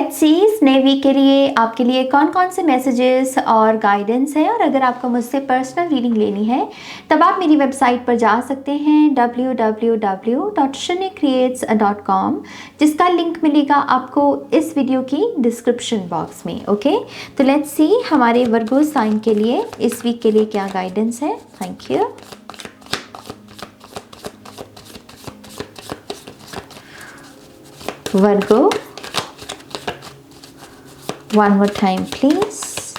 Let's see इस नए week के लिए आपके लिए कौन कौन से मैसेजेस और गाइडेंस है। और अगर आपको मुझसे पर्सनल रीडिंग लेनी है तब आप मेरी वेबसाइट पर जा सकते हैं www.shunnycreates.com, जिसका लिंक मिलेगा आपको इस वीडियो की डिस्क्रिप्शन बॉक्स में। ओके, तो लेट्स सी हमारे वर्गो साइन के लिए इस वीक के लिए क्या गाइडेंस है। Thank you. Virgo, one more time please,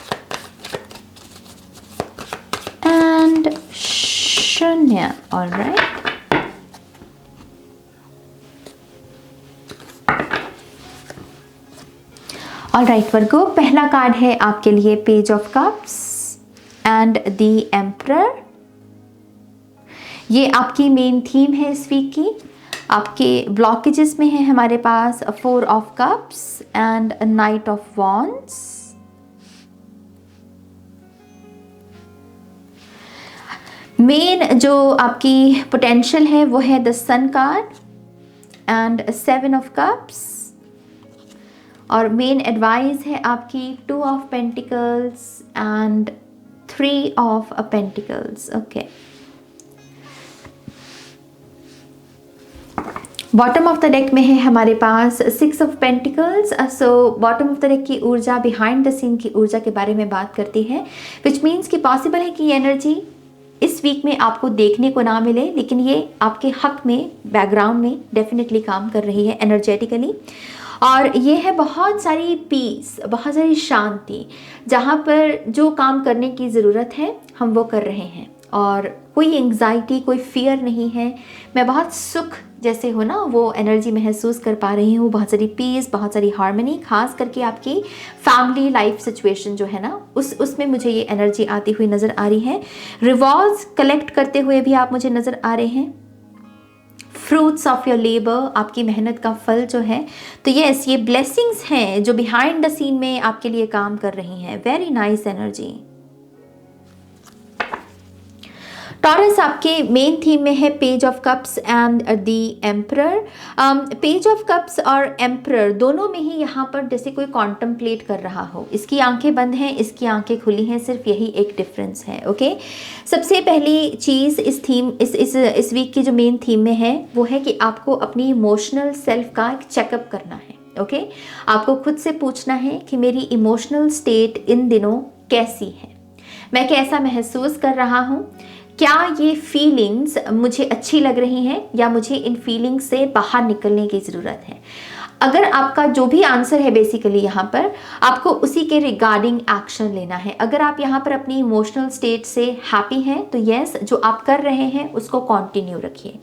and Shunya. All right, Virgo, पहला कार्ड है आपके लिए page of cups and the emperor. ये आपकी मेन थीम है इस वीक की। आपके ब्लॉकेजेस में है हमारे पास 4 of cups and knight of wands. Main जो आपकी पोटेंशियल है वो है the sun card and 7 of cups. और मेन एडवाइस है आपकी 2 of pentacles and 3 of pentacles. Okay, bottom of the deck में है हमारे पास 6 of pentacles. So bottom of the deck की ऊर्जा बिहाइंड द सीन की ऊर्जा के बारे में बात करती है, विच मीन्स कि पॉसिबल है कि ये एनर्जी इस वीक में आपको देखने को ना मिले, लेकिन ये आपके हक में बैकग्राउंड में डेफिनेटली काम कर रही है एनर्जेटिकली। और ये है बहुत सारी पीस, बहुत सारी शांति, जहाँ पर जो काम करने की ज़रूरत है हम वो कर रहे हैं और कोई एंग्जाइटी, कोई फियर नहीं है। मैं बहुत सुख जैसे हो ना वो एनर्जी महसूस कर पा रही हूँ, बहुत सारी पीस, बहुत सारी हार्मनी, खास करके आपकी फैमिली लाइफ सिचुएशन जो है ना उसमें मुझे ये एनर्जी आती हुई नज़र आ रही है। रिवॉर्ड्स कलेक्ट करते हुए भी आप मुझे नज़र आ रहे हैं। फ्रूट्स ऑफ योर लेबर, आपकी मेहनत का फल जो है। तो यस, ये ब्लेसिंग्स हैं जो बिहाइंड द सीन में आपके लिए काम कर रही हैं। Very nice energy. टॉरस, आपके मेन थीम में है page of cups and the emperor. Page of cups और एम्परर दोनों में ही यहाँ पर जैसे कोई कॉन्टम्पलेट कर रहा हो। इसकी आंखें बंद हैं, इसकी आंखें खुली हैं, सिर्फ यही एक डिफरेंस है। ओके, सबसे पहली चीज़ इस थीम इस वीक की जो मेन थीम में है वो है कि आपको अपनी इमोशनल सेल्फ का एक चेकअप करना है। ओके, आपको खुद से पूछना है कि मेरी इमोशनल स्टेट इन दिनों कैसी है, मैं कैसा महसूस कर रहा हूँ, क्या ये फीलिंग्स मुझे अच्छी लग रही हैं या मुझे इन फीलिंग्स से बाहर निकलने की ज़रूरत है। अगर आपका जो भी आंसर है बेसिकली यहाँ पर आपको उसी के रिगार्डिंग एक्शन लेना है। अगर आप यहाँ पर अपनी इमोशनल स्टेट से हैप्पी हैं तो यस, जो आप कर रहे हैं उसको कंटिन्यू रखिए।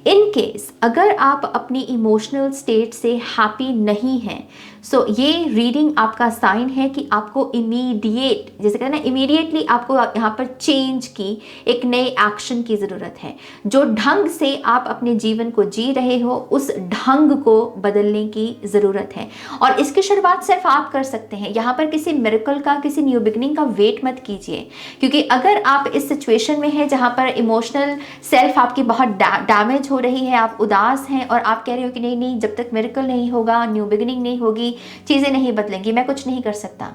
इन केस अगर आप अपनी इमोशनल स्टेट से हैप्पी नहीं हैं, सो ये रीडिंग आपका साइन है कि आपको इमीडिएट, जैसे कहते हैं ना, इमीडिएटली आपको यहाँ पर चेंज की, एक नए एक्शन की ज़रूरत है। जो ढंग से आप अपने जीवन को जी रहे हो उस ढंग को बदलने की ज़रूरत है और इसकी शुरुआत सिर्फ आप कर सकते हैं। यहाँ पर किसी मिरेकल का, किसी न्यू बिगनिंग का वेट मत कीजिए, क्योंकि अगर आप इस सिचुएशन में हैं जहाँ पर इमोशनल सेल्फ आपकी बहुत डैमेज हो रही है, आप उदास हैं और आप कह रहे हो कि नहीं नहीं, जब तक मिरेकल नहीं होगा, न्यू बिगनिंग नहीं होगी, चीज़ें नहीं बदलेंगी, मैं कुछ नहीं कर सकता।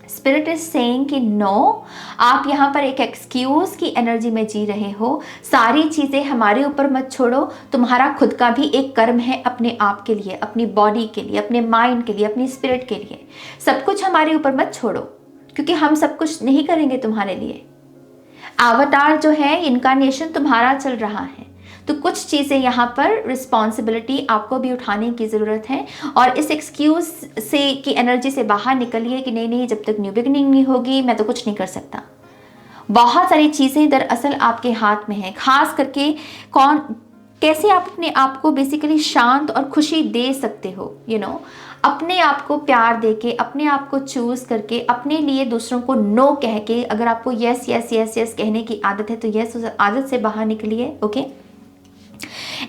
स्पिरिट इज सेइंग कि नो, आप यहाँ पर एक एक्सक्यूज की एनर्जी में जी रहे हो। सारी चीज़ें हमारे ऊपर मत छोड़ो, तुम्हारा खुद का भी एक कर्म है अपने आप के लिए, अपनी बॉडी के लिए, अपने माइंड के लिए, अपनी स्पिरिट के लिए। सब कुछ हमारे ऊपर मत छोड़ो, क्योंकि हम सब कुछ नहीं करेंगे तुम्हारे लिए। अवतार जो है, इनकारनेशन तुम्हारा चल रहा है, तो कुछ चीज़ें यहाँ पर रिस्पॉन्सिबिलिटी आपको भी उठाने की ज़रूरत है और इस एक्सक्यूज से की एनर्जी से बाहर निकलिए कि नहीं नहीं, जब तक न्यू बिगनिंग नहीं होगी मैं तो कुछ नहीं कर सकता। बहुत सारी चीज़ें दरअसल आपके हाथ में हैं, खास करके कैसे आप अपने आप को बेसिकली शांत और खुशी दे सकते हो। अपने आप को प्यार देके, अपने आप को चूज करके, अपने लिए दूसरों को नो कह के, अगर आपको यस यस यस यस कहने की आदत है तो यस, उस आदत से बाहर निकलिए। ओके,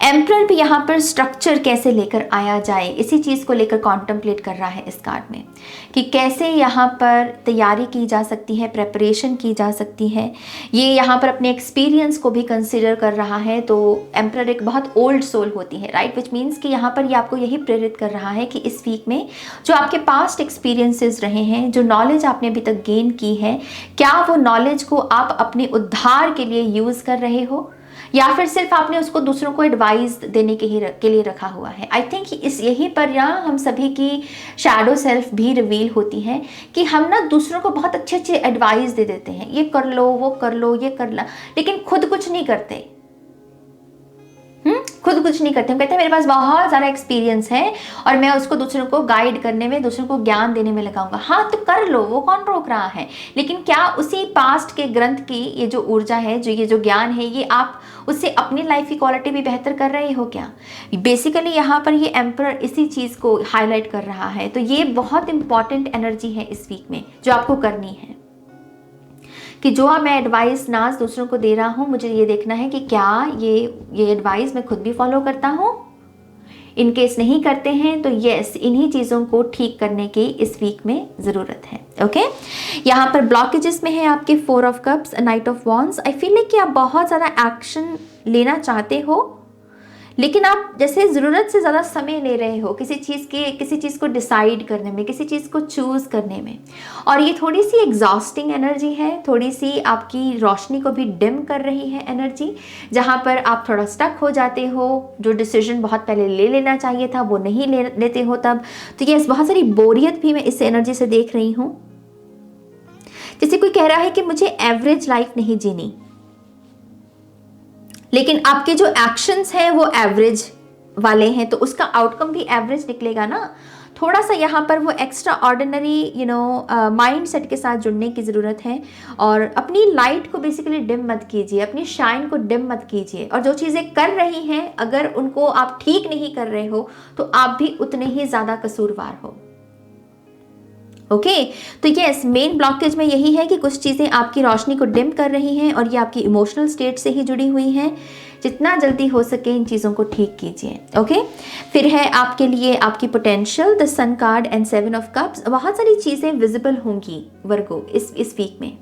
एम्परर भी यहाँ पर स्ट्रक्चर कैसे लेकर आया जाए, इसी चीज़ को लेकर कॉन्टम्पलेट कर रहा है इस कार्ड में, कि कैसे यहाँ पर तैयारी की जा सकती है, प्रेपरेशन की जा सकती है। ये यहाँ पर अपने एक्सपीरियंस को भी कंसिडर कर रहा है। तो एम्परर एक बहुत ओल्ड सोल होती है, राइट, विच मीन्स कि यहाँ पर ये आपको यही प्रेरित कर रहा है कि इस वीक में जो आपके पास्ट एक्सपीरियंसेस रहे हैं, जो नॉलेज आपने अभी तक गेन की है, क्या वो नॉलेज को आप अपने उद्धार के लिए यूज़ कर रहे हो, या फिर सिर्फ आपने उसको दूसरों को एडवाइस देने के लिए रखा हुआ है। आई थिंक इस यही पर यहाँ हम सभी की शैडो सेल्फ भी रिवील होती है कि हम ना दूसरों को बहुत अच्छे अच्छे एडवाइस दे देते हैं, ये कर लो, वो कर लो, ये कर ला, लेकिन खुद कुछ नहीं करते। खुद कुछ नहीं करते। हम कहते हैं मेरे पास बहुत ज़्यादा एक्सपीरियंस है और मैं उसको दूसरों को गाइड करने में, दूसरों को ज्ञान देने में लगाऊंगा। हाँ, तो कर लो, वो कौन रोक रहा है, लेकिन क्या उसी पास्ट के ग्रंथ की ये जो ऊर्जा है, जो ये जो ज्ञान है, ये आप उससे अपनी लाइफ की क्वालिटी भी बेहतर कर रहे हो क्या? बेसिकली यहाँ पर ये एम्परर इसी चीज़ को हाईलाइट कर रहा है। तो ये बहुत इंपॉर्टेंट एनर्जी है इस वीक में जो आपको करनी है, कि जो मैं एडवाइस नाज दूसरों को दे रहा हूँ, मुझे ये देखना है कि क्या ये एडवाइस मैं खुद भी फॉलो करता हूँ। इन केस नहीं करते हैं तो यस, इन्हीं चीज़ों को ठीक करने की इस वीक में ज़रूरत है। ओके, यहाँ पर ब्लॉकेजेस में है आपके 4 of cups, night of wands. I feel like कि आप बहुत ज़्यादा एक्शन लेना चाहते हो, लेकिन आप जैसे ज़रूरत से ज़्यादा समय ले रहे हो किसी चीज़ को डिसाइड करने में, किसी चीज़ को चूज़ करने में, और ये थोड़ी सी एग्जॉस्टिंग एनर्जी है, थोड़ी सी आपकी रोशनी को भी डिम कर रही है एनर्जी, जहाँ पर आप थोड़ा स्टक हो जाते हो। जो डिसीजन बहुत पहले ले लेना चाहिए था वो नहीं लेते हो तब। तो ये बहुत सारी बोरियत भी मैं इस एनर्जी से देख रही हूँ। जैसे कोई कह रहा है कि मुझे एवरेज लाइफ नहीं जीनी, लेकिन आपके जो एक्शंस हैं वो एवरेज वाले हैं, तो उसका आउटकम भी एवरेज निकलेगा ना। थोड़ा सा यहाँ पर वो एक्स्ट्रा ऑर्डिनरी माइंड सेट के साथ जुड़ने की ज़रूरत है, और अपनी लाइट को बेसिकली डिम मत कीजिए, अपनी शाइन को डिम मत कीजिए, और जो चीज़ें कर रही हैं अगर उनको आप ठीक नहीं कर रहे हो तो आप भी उतने ही ज़्यादा कसूरवार हो। ओके, तो यस, मेन ब्लॉकेज में यही है कि कुछ चीज़ें आपकी रोशनी को डिम कर रही हैं और ये आपकी इमोशनल स्टेट से ही जुड़ी हुई हैं। जितना जल्दी हो सके इन चीज़ों को ठीक कीजिए। ओके, फिर है आपके लिए आपकी potential, the sun card and 7 of cups. बहुत सारी चीज़ें विजिबल होंगी वर्गो इस वीक में।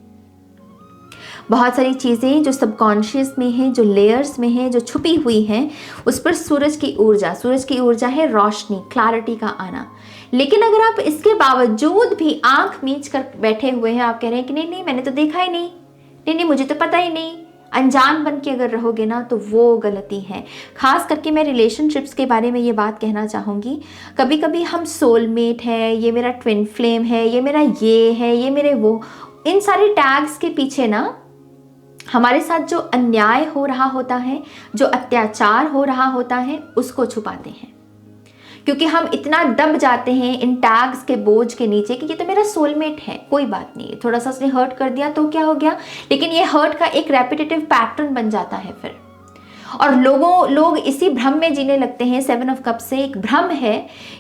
बहुत सारी चीज़ें जो सबकॉन्शियस में हैं, जो लेयर्स में हैं, जो छुपी हुई हैं, उस पर सूरज की ऊर्जा है रोशनी, क्लैरिटी का आना। लेकिन अगर आप इसके बावजूद भी आंख मीच कर बैठे हुए हैं, आप कह रहे हैं कि नहीं मैंने तो देखा ही नहीं, मुझे तो पता ही नहीं, अनजान बन के अगर रहोगे ना तो वो गलती है। खास करके मैं रिलेशनशिप्स के बारे में ये बात कहना चाहूँगी। कभी कभी हम सोलमेट है, ये मेरा ट्विन फ्लेम है, ये मेरा ये है, ये मेरे वो, इन सारे टैग्स के पीछे ना हमारे साथ जो अन्याय हो रहा होता है, जो अत्याचार हो रहा होता है, उसको छुपाते हैं, क्योंकि हम इतना दब जाते हैं इन टैग्स के बोझ के नीचे कि ये तो मेरा सोलमेट है, कोई बात नहीं, थोड़ा सा उसने हर्ट कर दिया तो क्या हो गया। लेकिन ये हर्ट का एक रेपिटेटिव पैटर्न बन जाता है फिर, और लोग इसी भ्रम में जीने लगते हैं। 7 ऑफ कप से एक भ्रम है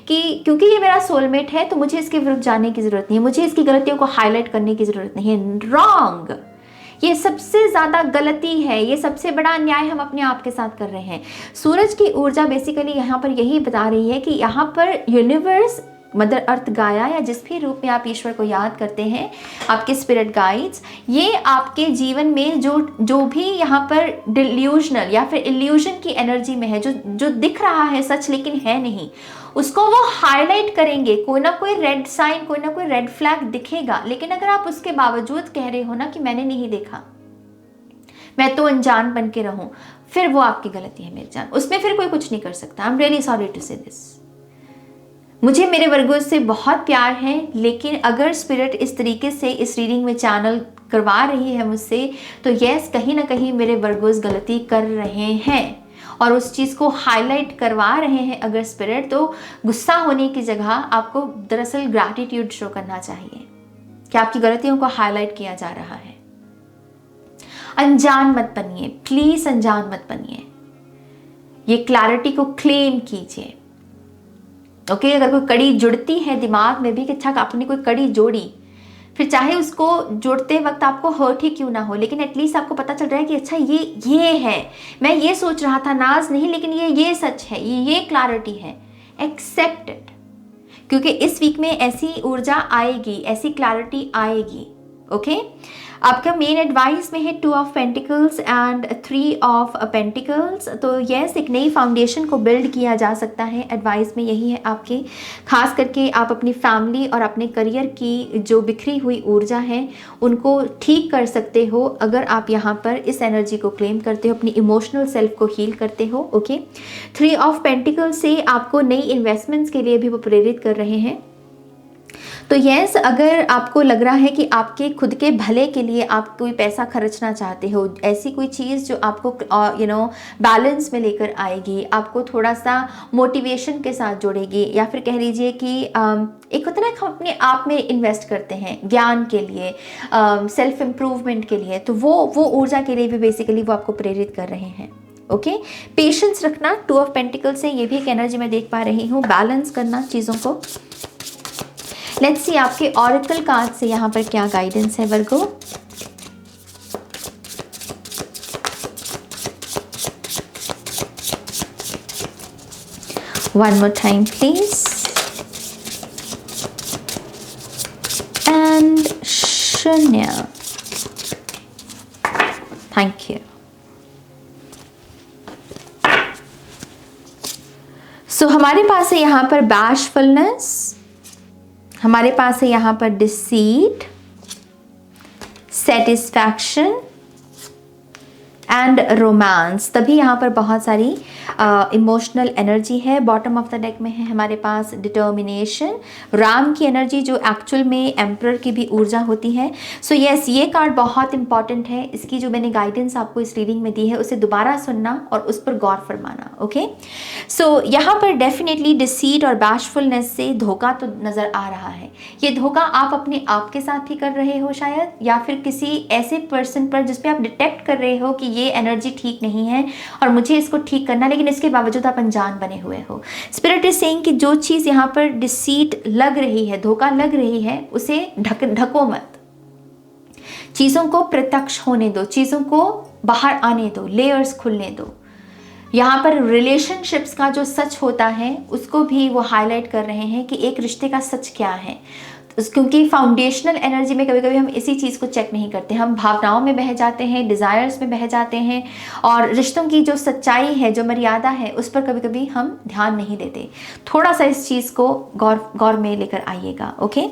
कि क्योंकि ये मेरा सोलमेट है तो मुझे इसके विरुद्ध जाने की ज़रूरत नहीं है, मुझे इसकी गलतियों को हाईलाइट करने की ज़रूरत नहीं है। रॉन्ग, ये सबसे ज़्यादा गलती है, ये सबसे बड़ा अन्याय हम अपने आप के साथ कर रहे हैं। सूरज की ऊर्जा बेसिकली यहाँ पर यही बता रही है कि यहाँ पर यूनिवर्स, मदर अर्थ, गाया, या जिस भी रूप में आप ईश्वर को याद करते हैं, आपके स्पिरिट गाइड्स, ये आपके जीवन में जो भी यहाँ पर डिल्यूजनल या फिर इल्यूजन की एनर्जी में है, जो दिख रहा है सच लेकिन है नहीं, उसको वो हाईलाइट करेंगे। कोई ना कोई रेड साइन, कोई ना कोई रेड फ्लैग दिखेगा, लेकिन अगर आप उसके बावजूद कह रहे हो ना कि मैंने नहीं देखा, मैं तो अनजान बन के रहूं, फिर वो आपकी गलती है मेरी जान, उसमें फिर कोई कुछ नहीं कर सकता। I am really sorry to say this. मुझे मेरे वर्गोस से बहुत प्यार है, लेकिन अगर स्पिरिट इस तरीके से इस रीडिंग में चैनल करवा रही है मुझसे, तो यस, कहीं ना कहीं मेरे वर्गोस गलती कर रहे हैं और उस चीज़ को हाईलाइट करवा रहे हैं अगर स्पिरिट, तो गुस्सा होने की जगह आपको दरअसल ग्रैटिट्यूड शो करना चाहिए कि आपकी गलतियों को हाईलाइट किया जा रहा है। अनजान मत बनिए, प्लीज अनजान मत बनिए, ये क्लैरिटी को क्लेम कीजिए। ओके, अगर कोई कड़ी जुड़ती है दिमाग में भी कि अच्छा आपने कोई कड़ी जोड़ी, फिर चाहे उसको जोड़ते वक्त आपको हर्ट ही क्यों ना हो, लेकिन एटलीस्ट आपको पता चल रहा है कि अच्छा ये है, मैं ये सोच रहा था, नाज नहीं, लेकिन ये सच है, ये क्लैरिटी है। एक्सेप्ट इट, क्योंकि इस वीक में ऐसी ऊर्जा आएगी, ऐसी क्लैरिटी आएगी। ओके आपका मेन एडवाइस में है 2 of pentacles and 3 of pentacles. तो यस, एक नई फाउंडेशन को बिल्ड किया जा सकता है, एडवाइस में यही है आपके। खास करके आप अपनी फैमिली और अपने करियर की जो बिखरी हुई ऊर्जा है उनको ठीक कर सकते हो अगर आप यहाँ पर इस एनर्जी को क्लेम करते हो, अपनी इमोशनल सेल्फ को हील करते हो। ओके 3 ऑफ पेंटिकल्स से आपको नई इन्वेस्टमेंट्स के लिए भी वो प्रेरित कर रहे हैं। तो यस, अगर आपको लग रहा है कि आपके खुद के भले के लिए आप कोई पैसा खर्चना चाहते हो, ऐसी कोई चीज़ जो आपको बैलेंस में लेकर आएगी, आपको थोड़ा सा मोटिवेशन के साथ जोड़ेगी, या फिर कह लीजिए कि एक होता है ना, हम अपने आप में इन्वेस्ट करते हैं ज्ञान के लिए, सेल्फ इम्प्रूवमेंट के लिए, तो वो ऊर्जा के लिए भी बेसिकली वो आपको प्रेरित कर रहे हैं। ओके पेशेंस रखना 2 ऑफ पेंटिकल से, ये भी एक एनर्जी मैं देख पा रही हूँ, बैलेंस करना चीज़ों को। लेट्स सी आपके ऑरेकल कार्ड से यहाँ पर क्या गाइडेंस है वर्गो। One more time please, and शून्य, थैंक यू। सो हमारे पास है यहाँ पर बैशफुलनेस, हमारे पास है यहाँ पर डिसीट, सेटिस्फैक्शन एंड रोमांस। तभी यहाँ पर बहुत सारी इमोशनल एनर्जी है। बॉटम ऑफ द डेक में है हमारे पास डिटर्मिनेशन, राम की एनर्जी जो एक्चुअल में एम्परर की भी ऊर्जा होती है। सो यस, ये कार्ड बहुत इंपॉर्टेंट है। इसकी जो मैंने गाइडेंस आपको इस रीडिंग में दी है उसे दोबारा सुनना और उस पर गौर फरमाना। ओके सो यहाँ पर डेफिनेटली डिसीट और बैशफुलनेस से धोखा तो नज़र आ रहा है। ये धोखा आप अपने आप के साथ ही कर रहे हो शायद, या फिर किसी ऐसे पर्सन पर जिस पे आप डिटेक्ट कर रहे हो कि ये एनर्जी ठीक नहीं है और मुझे इसको ठीक करना, लेकिन इसके बावजूद आप अनजान बने हुए हो। स्पिरिट इज सेइंग कि जो चीज़ यहाँ पर डिसीट लग रही है, धोखा लग रही है, उसे ढको मत। चीज़ों को प्रत्यक्ष होने दो, चीज़ों को बाहर आने दो, लेयर्स खुलने दो। यहाँ पर रिलेशनशिप्स का जो सच होता है उसको भी वो हाईलाइट कर रहे हैं कि एक रिश्ते का सच क्या है। क्योंकि फाउंडेशनल एनर्जी में कभी कभी हम इसी चीज़ को चेक नहीं करते, हम भावनाओं में बह जाते हैं, डिज़ायर्स में बह जाते हैं, और रिश्तों की जो सच्चाई है, जो मर्यादा है, उस पर कभी कभी हम ध्यान नहीं देते। थोड़ा सा इस चीज़ को गौर में लेकर आइएगा। ओके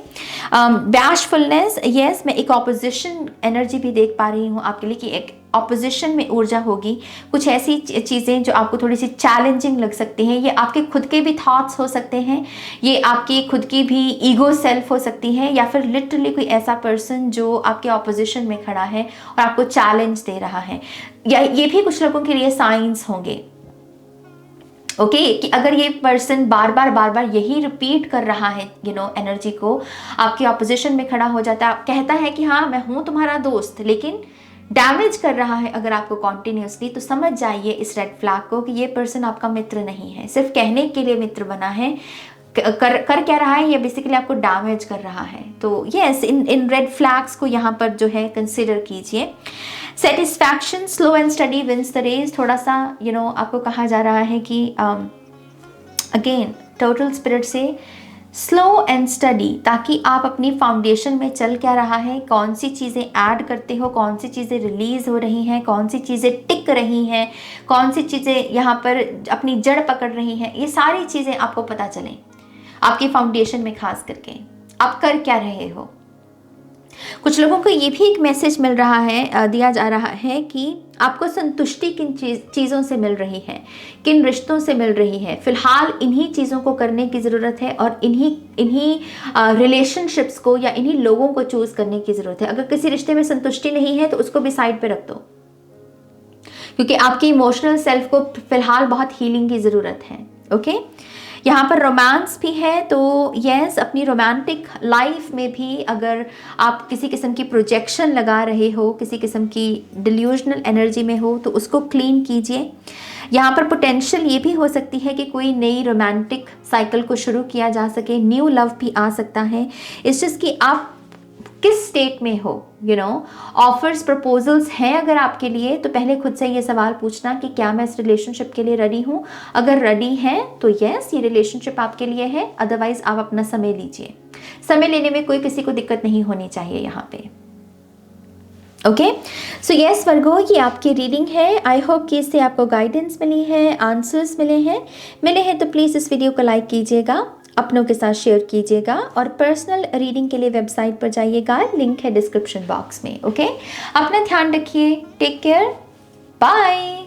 बैशफुलनेस, यस, मैं एक ऑपोजिशन एनर्जी भी देख पा रही हूँ आपके लिए कि एक ऑपोजिशन में ऊर्जा होगी। कुछ ऐसी चीज़ें जो आपको थोड़ी सी चैलेंजिंग लग सकती हैं, ये आपके खुद के भी थॉट्स हो सकते हैं, ये आपकी खुद की भी ईगो सेल्फ हो सकती है, या फिर लिटरली कोई ऐसा पर्सन जो आपके ऑपोजिशन में खड़ा है और आपको चैलेंज दे रहा है, या ये भी कुछ लोगों के लिए साइंस होंगे। ओके कि अगर ये पर्सन बार बार यही रिपीट कर रहा है एनर्जी को, आपकी ऑपोजिशन में खड़ा हो जाता है, कहता है कि हाँ मैं हूँ तुम्हारा दोस्त, लेकिन डैमेज कर रहा है अगर आपको कॉन्टिन्यूसली, तो समझ जाइए इस रेड फ्लैग को कि ये पर्सन आपका मित्र नहीं है, सिर्फ कहने के लिए मित्र बना है। कर क्या रहा है, ये बेसिकली आपको डैमेज कर रहा है। तो यस, इन रेड फ्लैग्स को यहाँ पर जो है कंसिडर कीजिए। Satisfaction, slow and steady wins the race. थोड़ा सा आपको कहा जा रहा है कि अगेन टोटल स्पिरिट से स्लो एंड स्टडी, ताकि आप अपनी फाउंडेशन में चल क्या रहा है, कौन सी चीज़ें ऐड करते हो, कौन सी चीज़ें रिलीज़ हो रही हैं, कौन सी चीज़ें टिक रही हैं, कौन सी चीज़ें यहाँ पर अपनी जड़ पकड़ रही हैं, ये सारी चीज़ें आपको पता चलें आपकी फाउंडेशन में। खास करके आप कर क्या रहे हो। कुछ लोगों को ये भी एक मैसेज मिल रहा है, दिया जा रहा है कि आपको संतुष्टि किन चीज़ों से मिल रही है, किन रिश्तों से मिल रही है। फिलहाल इन्हीं चीज़ों को करने की ज़रूरत है और इन्हीं रिलेशनशिप्स को या इन्हीं लोगों को चूज़ करने की ज़रूरत है। अगर किसी रिश्ते में संतुष्टि नहीं है तो उसको भी साइड पे रख दो, क्योंकि आपकी इमोशनल सेल्फ को फिलहाल बहुत हीलिंग की ज़रूरत है। ओके यहाँ पर रोमांस भी है, तो यस, अपनी रोमांटिक लाइफ में भी अगर आप किसी किस्म की प्रोजेक्शन लगा रहे हो, किसी किस्म की डिल्यूजनल एनर्जी में हो, तो उसको क्लीन कीजिए। यहाँ पर पोटेंशियल ये भी हो सकती है कि कोई नई रोमांटिक साइकिल को शुरू किया जा सके, न्यू लव भी आ सकता है। इस चीज़ की आप किस स्टेट में हो, ऑफर्स प्रपोजल्स हैं अगर आपके लिए, तो पहले खुद से ये सवाल पूछना कि क्या मैं इस रिलेशनशिप के लिए रेडी हूँ। अगर रेडी हैं तो यस, ये रिलेशनशिप आपके लिए है, अदरवाइज आप अपना समय लीजिए। समय लेने में कोई किसी को दिक्कत नहीं होनी चाहिए यहाँ पे। ओके, सो यस वर्गो, ये आपकी रीडिंग है। आई होप कि इससे आपको गाइडेंस मिली है, आंसर्स मिले हैं तो प्लीज़ इस वीडियो को लाइक कीजिएगा, अपनों के साथ शेयर कीजिएगा, और पर्सनल रीडिंग के लिए वेबसाइट पर जाइएगा, लिंक है डिस्क्रिप्शन बॉक्स में। ओके, अपना ध्यान रखिए, टेक केयर, बाय।